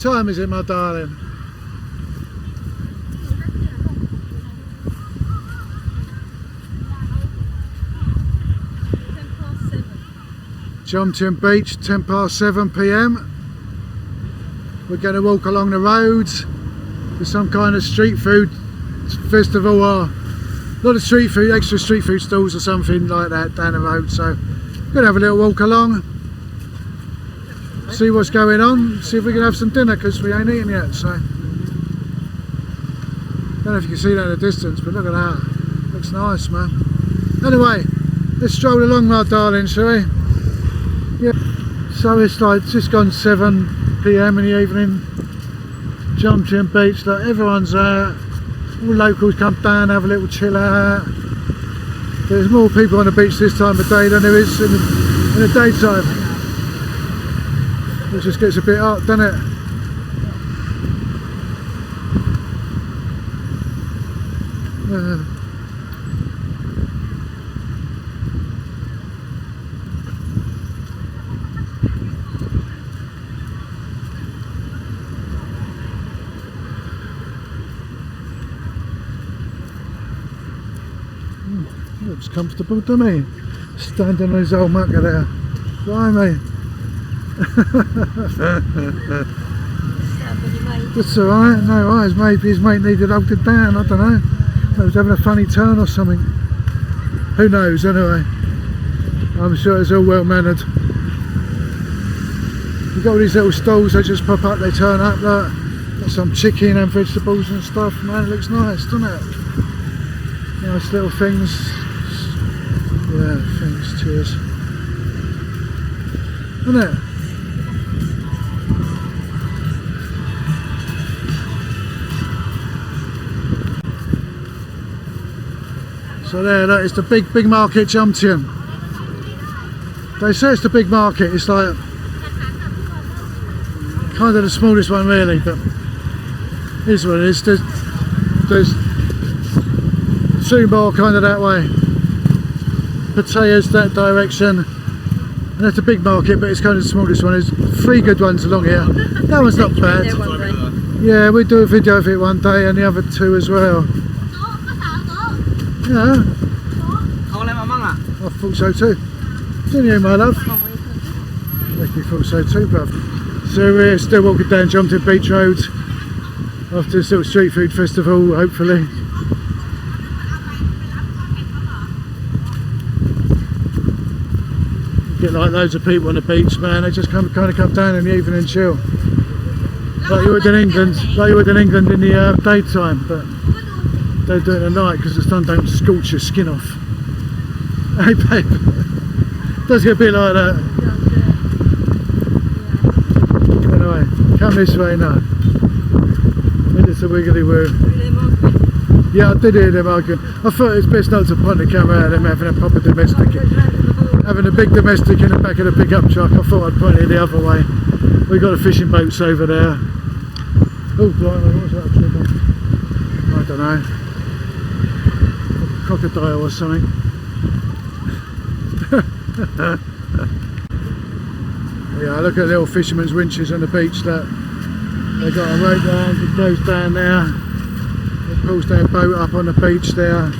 Time is it, my darling? Jomtien Beach, 7:10 p.m. We're going to walk along the roads to some kind of street food festival, or not a street food, extra street food stalls or something like that down the road. So we're going to have a little walk along, see what's going on, see if we can have some dinner, because we ain't eaten yet. So don't know if you can see that in the distance, but look at that, looks nice, man. Anyway, let's stroll along, my darling, shall we? Yeah. So it's like just gone 7 p.m. in the evening. Jomtien Beach, like everyone's out. All locals come down, have a little chill out. There's more people on the beach this time of day than there is in the daytime. It just gets a bit hot, doesn't it? Looks comfortable, doesn't he? Standing on his old mucker there. Blimey. That's alright, no eyes. Maybe his mate needed holding down, I don't know. He was having a funny turn or something. Who knows, anyway. I'm sure it's all well mannered. You've got all these little stalls that just pop up, they turn up, like, got some chicken and vegetables and stuff. Man, it looks nice, doesn't it? Nice little things. Yeah, thanks, cheers. Isn't it? So there, that is the big market, Jomtien. They say it's the big market, it's like kind of the smallest one really, but here's what it is. There's two more kind of that way. Potatoes that direction, and that's a big market, but it's kind of the smallest one. There's 3 good ones along here. That one's not bad. Yeah, we'll do a video of it one day, and the other 2 as well. Yeah, I thought so too. Didn't you, my love? I thought so too, bruv. So we're still walking down Jomtien Beach Road after this little street food festival, hopefully. Get like loads of people on the beach, man. They just kind of come down in the evening and chill, like you would in England, in the daytime. But they do it at night because the sun don't scorch your skin off. Hey, babe, does get a bit like that. Anyway, come this way now. It's a wiggly woo. Yeah, I did hear them arguing. I thought it's best not to point the camera at them having a proper domestic. Having a big domestic in the back of the pickup truck. I thought I'd point it the other way. We've got the fishing boats over there. Oh, blimey, what was that trigger? I don't know. A crocodile or something. Yeah, look at little fishermen's winches on the beach. That they got a rope down, it goes down there. It pulls their boat up on the beach there.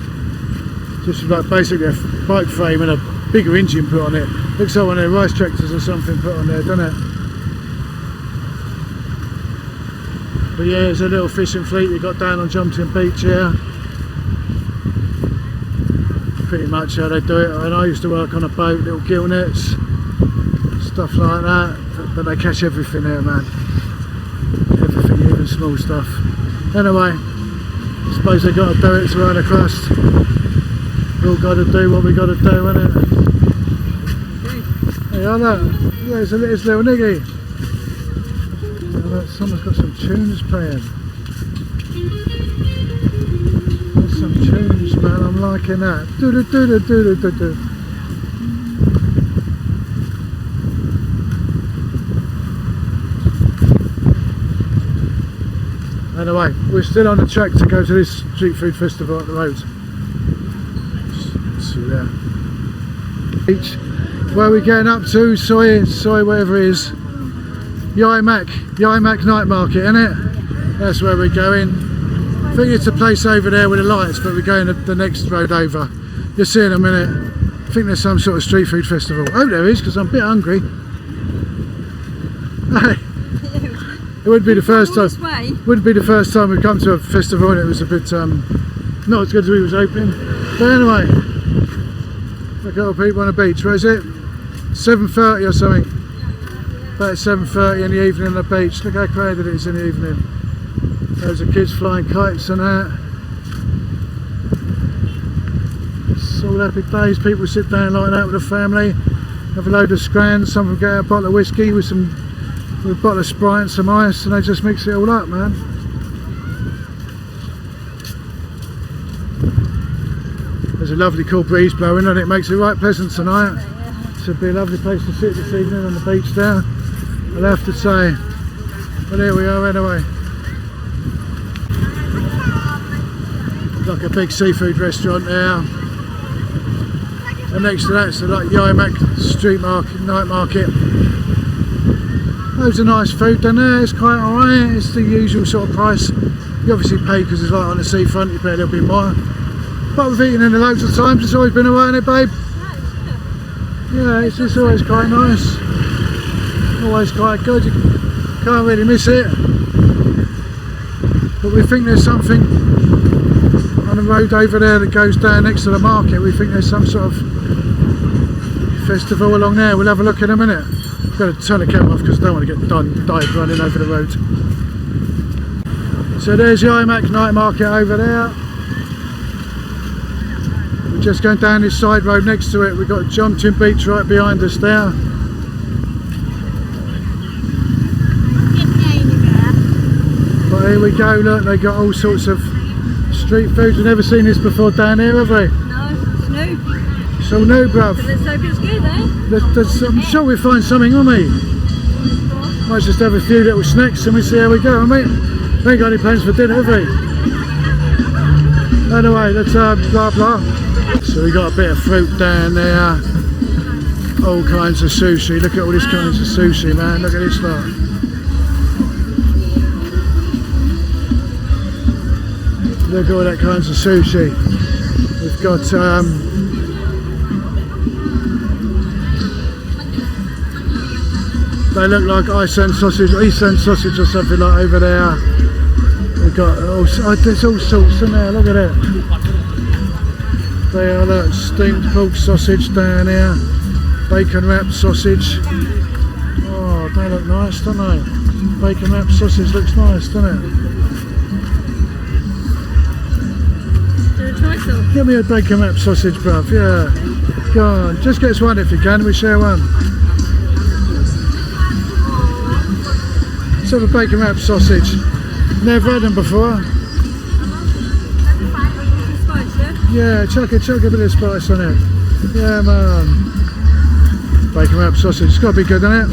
Just like basically a bike frame and a bigger engine put on it. Looks like one of their rice tractors or something put on there, doesn't it? But yeah, there's a little fishing fleet they got down on Jomtien Beach here. Pretty much how they do it. And I used to work on a boat, little gill nets, stuff like that. But they catch everything there, man. Everything, even small stuff. Anyway, I suppose they got to do it to earn a crust. We all got to do what we got to do, innit? Hey, I know. Yeah, it's a little niggy. Someone's got some tunes playing. There's some tunes, man. I'm liking that. Do do do do do do do. Anyway, we're still on the track to go to this street food festival up the road. See there. Beach. Where are we getting up to? Soy, whatever it is. Yai Mak night market, isn't it? That's where we're going. I think it's a place over there with the lights, but we're going the next road over. You'll see in a minute. I think there's some sort of street food festival. Oh, there is, because I'm a bit hungry. It wouldn't be the first time. Wouldn't be the first time we've come to a festival and it was a bit not as good as we was hoping. But anyway, look at all the people on the beach. Where is it? 7:30 or something. About 7:30 in the evening on the beach. Look how crowded it is in the evening. Those are kids flying kites and that. It's all happy days. People sit down like that with a family, have a load of scrans. Some of them get a bottle of whiskey with a bottle of Sprite and some ice, and they just mix it all up, man. There's a lovely cool breeze blowing and it makes it right pleasant tonight. Should be a lovely place to sit this evening on the beach there, I'll have to say. But here we are anyway. Like a big seafood restaurant there. And next to that's like Yai Mak street market, night market. Loads of nice food down there, it's quite alright, it's the usual sort of price. You obviously pay because it's like on the seafront, you pay a little bit more. But we've eaten in there loads of times, it's always been alright, isn't it, babe? Yeah, it's just always quite nice. Always quite good, you can't really miss it. But we think there's something on the road over there that goes down next to the market. We think there's some sort of festival along there. We'll have a look in a minute. I've got to turn the camera off because I don't want to get died running over the road. So there's Yai Mak night market over there. We're just going down this side road next to it. We've got Jomtien beach right behind us there. But here we go, look, they got all sorts of street food. We've never seen this before down here, have we? No, it's new. It's all new, bruv. But let's hope it's good, eh? I'm sure we'll find something, won't we? Might just have a few little snacks and we see how we go, mate. We ain't got any plans for dinner, have we? Anyway, let's blah blah. So we got a bit of fruit down there. All kinds of sushi. Look at all these kinds of sushi, man. Look at this lot. Look at all that kinds of sushi. We've got they look like Iceland sausage or something like over there. We've got there's all sorts in there, look at it. They are that steamed pork sausage down here. Bacon wrapped sausage. Oh, they look nice, don't they? Bacon wrapped sausage looks nice, doesn't it? Give me a bacon wrapped sausage, bruv, yeah. Go on, just get us one if you can, we share one. Let's have a bacon wrapped sausage. Never had them before. Yeah, chuck a bit of spice on it. Yeah, man. Bacon wrapped sausage, it's got to be good, isn't it?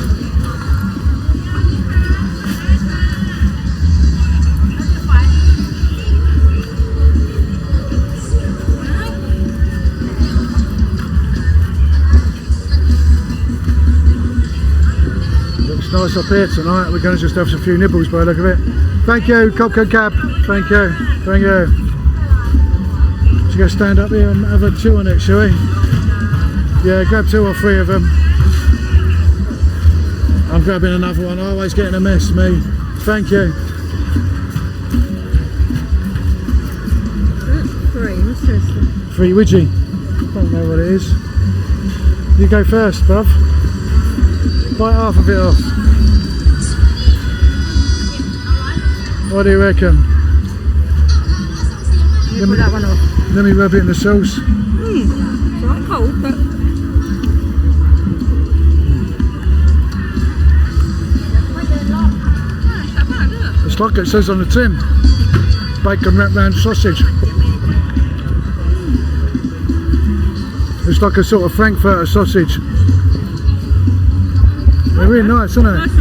Nice up here tonight. We're going to just have a few nibbles by the look of it. Thank you, Copco Cab. Thank you. Thank you. Should we go stand up here and have a chew on it, shall we? Yeah, grab 2 or 3 of them. I'm grabbing another one. Always getting a mess, me. Thank you. 3 widgie. Don't know what it is. You go first, bruv. Bite half of it off. What do you reckon? You put that one off. Let me rub it in the sauce. It's quite cold, but... It's like it says on the tin. Bacon wrapped round sausage. It's like a sort of Frankfurter sausage. They're really nice, aren't they?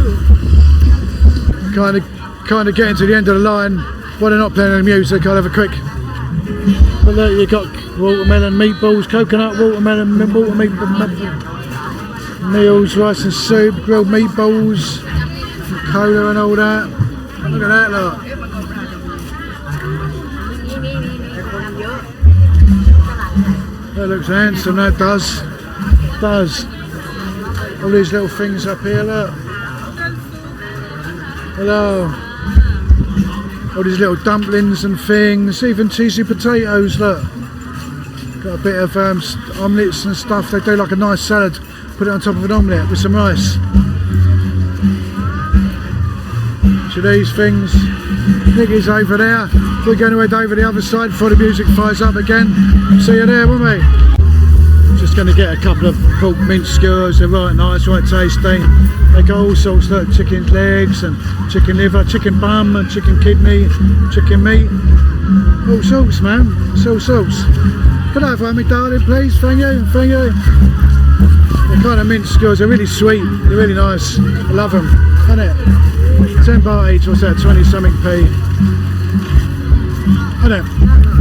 Kind of getting to the end of the line. While they're not playing any music, I'll have a quick. But look, you've got watermelon meatballs, coconut watermelon meals, rice and soup, grilled meatballs, Cola and all that. Look at that lot. That looks handsome, that does. Does. All these little things up here, look. Hello. All these little dumplings and things, even cheesy potatoes, look. Got a bit of omelettes and stuff. They do like a nice salad. Put it on top of an omelette with some rice. So these things. Nicky's over there. We're going to head over the other side before the music fires up again. See you there, won't we? Just going to get a couple of pork mince skewers. They're right nice, right tasty. They got all sorts, like chicken legs and chicken liver, chicken bum and chicken kidney, chicken meat. All sorts, man. It's all sorts. Could I have one, my darling, please? Thank you, thank you. The kind of mince skewers are really sweet. They're really nice. I love them, isn't it? 10 baht each, what's that? 20 something p. Isn't it?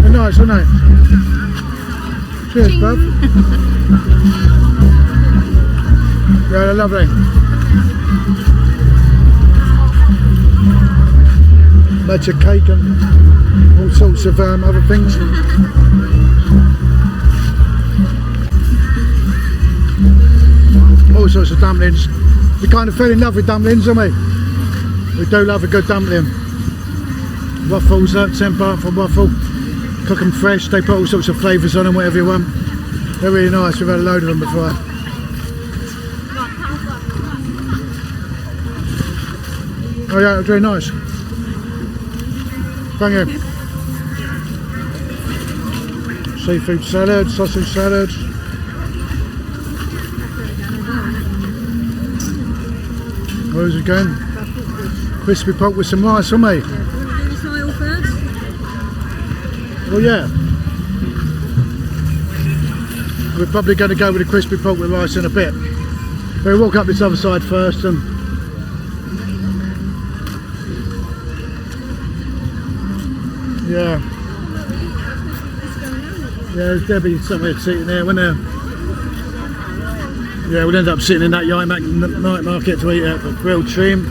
They're nice, aren't they? Cheers, bub. Yeah, they're lovely. Matcha cake and all sorts of other things. All sorts of dumplings. We kind of fell in love with dumplings, don't we? We do love a good dumpling. Waffles, 10 baht for waffle. Cook them fresh. They put all sorts of flavours on them, whatever you want. They're really nice. We've had a load of them before. Oh yeah, it's very nice. Thank you. Seafood salad, sausage salad. Where's it going? Crispy pork with some rice, aren't we? Well, yeah. We're probably going to go with the crispy pork with rice in a bit. We'll walk up this other side first and yeah. Yeah, there's Debbie somewhere sitting there, wasn't there? Yeah, we'll end up sitting in that Yai Mak night market to eat out the grilled shrimp.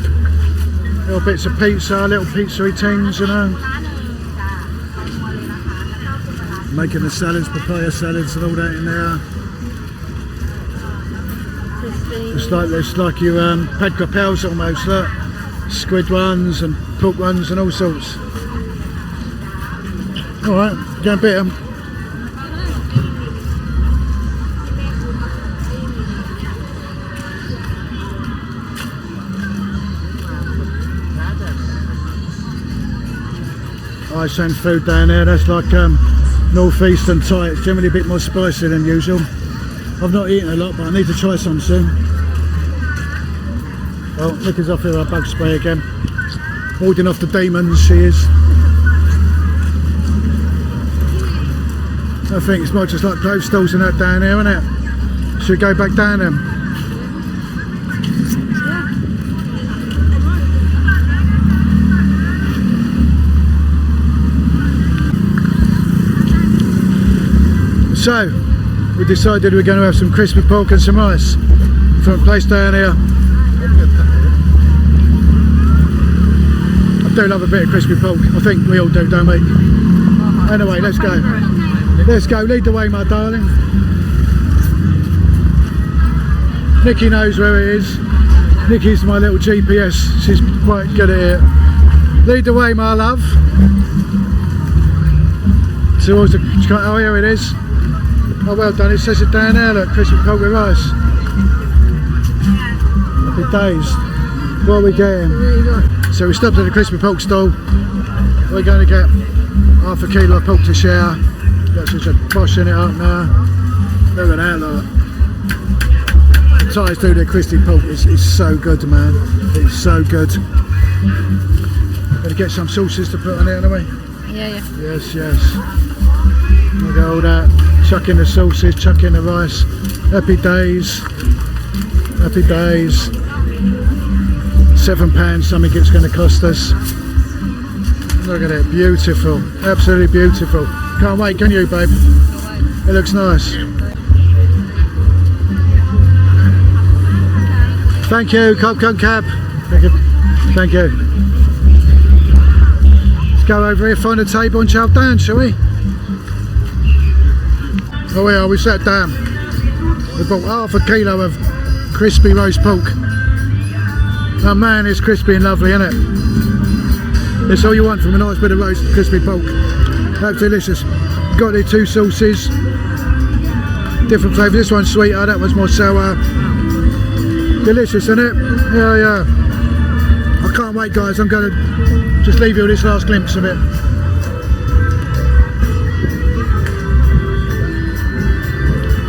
Little bits of pizza, little pizzery things, you know. Making the salads, papaya salads and all that in there. It's like your pad krapels almost, look. Squid ones and pork ones and all sorts. Alright, go and bit them. Iceland food down there, that's like northeastern Thai. It's generally a bit more spicy than usual. I've not eaten a lot, but I need to try some soon. Oh, Nicky's off here with a bug spray again. Warding off the demons, she is. I think it's more just like clothes stalls and that down there, isn't it? Should we go back down then? So, we decided we're going to have some crispy pork and some rice from a place down here. I do love a bit of crispy pork. I think we all do, don't we? Anyway, let's go. Let's go. Lead the way, my darling. Nicky knows where it is. Nicky's my little GPS. She's quite good at it. Lead the way, my love. Towards the... Oh, here it is. Oh, well done. It says it down there, look, crispy pork with rice. Happy days. What are we getting? So we stopped at the crispy pork stall. We're going to get half a kilo of pork to share. That's just boshing it up now. Look at that, look. The Thais do their crispy pork. It's so good, man. It's so good. Gotta get some sauces to put on it, haven't we? Yeah, yeah. Yes, yes. Look at all that. Chuck in the sauces, chuck in the rice. Happy days. Happy days. £7 something it's going to cost us. Look at it, beautiful. Absolutely beautiful. Can't wait, can you, babe? It looks nice. Thank you, cab. Thank you. Thank you. Let's go over here, find a table and chow down, shall we? Oh, we are. We sat down. We bought half a kilo of crispy roast pork. Oh man, it's crispy and lovely, isn't it? It's all you want from a nice bit of roast crispy pork. That's delicious. Got the two sauces, different flavour. This one's sweeter, that one's more sour. Delicious, isn't it? Yeah, yeah. I can't wait, guys. I'm going to just leave you with this last glimpse of it.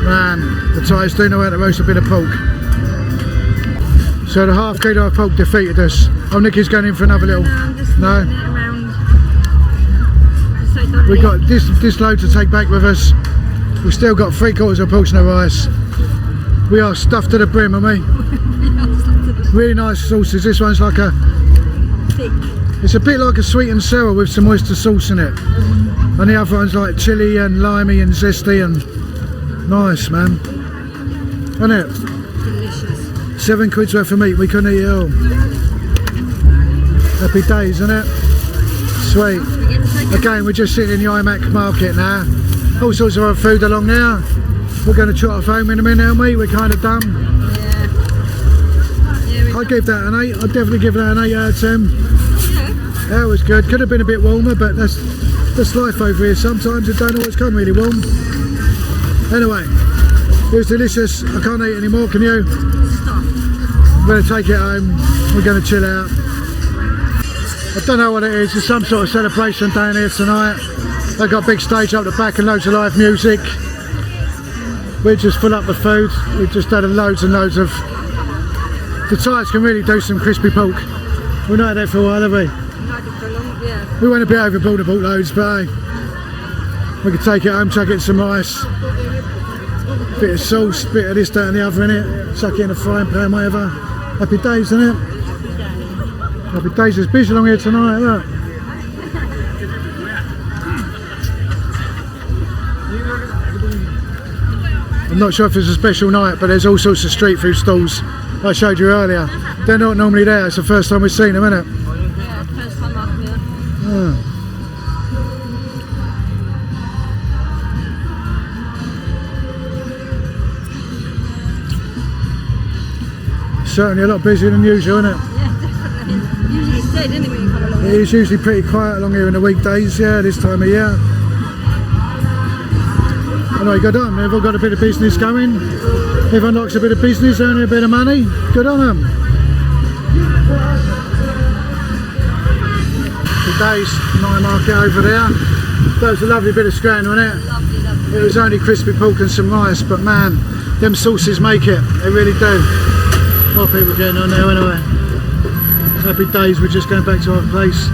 Man, the Thais do know how to roast a bit of pork. So the half kilo of pork defeated us. Oh, Nikki's going in for another little. No? We got this load to take back with us. We've still got 3/4 of portion of rice. We are stuffed to the brim, aren't we? Really nice sauces. This one's like a thick. It's a bit like a sweet and sour with some oyster sauce in it. And the other one's like chilli and limey and zesty and nice, man. Isn't it? Delicious. 7 quid's worth of meat. We couldn't eat it all. Happy days, isn't it? Sweet. Again, we're just sitting in the Yai Mak market now. All sorts of other food along there. We're going to trot off home in a minute, aren't we? We're kind of done. Yeah. I'd give that an 8. I'd definitely give that an 8 out of 10. Yeah, it was good. Could have been a bit warmer, but that's life over here. Sometimes it don't always come really warm. Anyway, it was delicious. I can't eat anymore, can you? I'm going to take it home. We're going to chill out. I don't know what it is. It's some sort of celebration down here tonight. They've got a big stage up the back and loads of live music. We just full up the food. We've just had loads and loads of... The Thais can really do some crispy pork. We've not had that for a while, have we? Yeah. We went a bit overboard, bought loads, but hey, we could take it home, chuck it in some rice. Bit of sauce, bit of this, that and the other in it. Chuck it in a frying pan, whatever. Happy days, isn't it? Happy days. It's busy along here tonight, look. I'm not sure if it's a special night, but there's all sorts of street food stalls I showed you earlier. They're not normally there. It's the first time we've seen them, isn't it? Yeah, first time up here. Yeah. Certainly a lot busier than usual, isn't it? Yeah, definitely. Usually it's dead, isn't it, when you come along It here? is usually pretty quiet along here in the weekdays, yeah, this time of year. Anyway, good on them. They've all got a bit of business going. Everyone likes a bit of business, earning a bit of money. Good on them. Today's night market over there. That was a lovely bit of scran, wasn't it? Lovely, lovely. It was only crispy pork and some rice, but man, them sauces make it. They really do. More people getting on there anyway. Happy days. We're just going back to our place.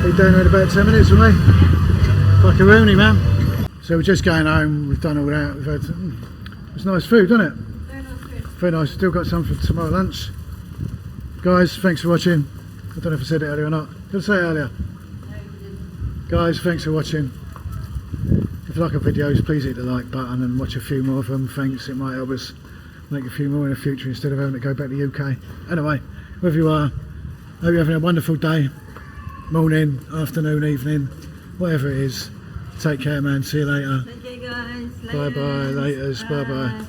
Be down here in about 10 minutes, won't we? Buckaroonie, man. So we're just going home. We've done all that. We've had it's nice food, isn't it? Very nice food. Very nice. Still got some for tomorrow lunch. Guys, thanks for watching. I don't know if I said it earlier or not. Did I say it earlier? Guys, thanks for watching. If you like our videos, please hit the like button and watch a few more of them. Thanks. It might help us make a few more in the future instead of having to go back to the UK. Anyway, wherever you are, hope you're having a wonderful day, morning, afternoon, evening, whatever it is. Take care, man. See you later. Thank you, guys. Bye bye. Laters. Bye bye.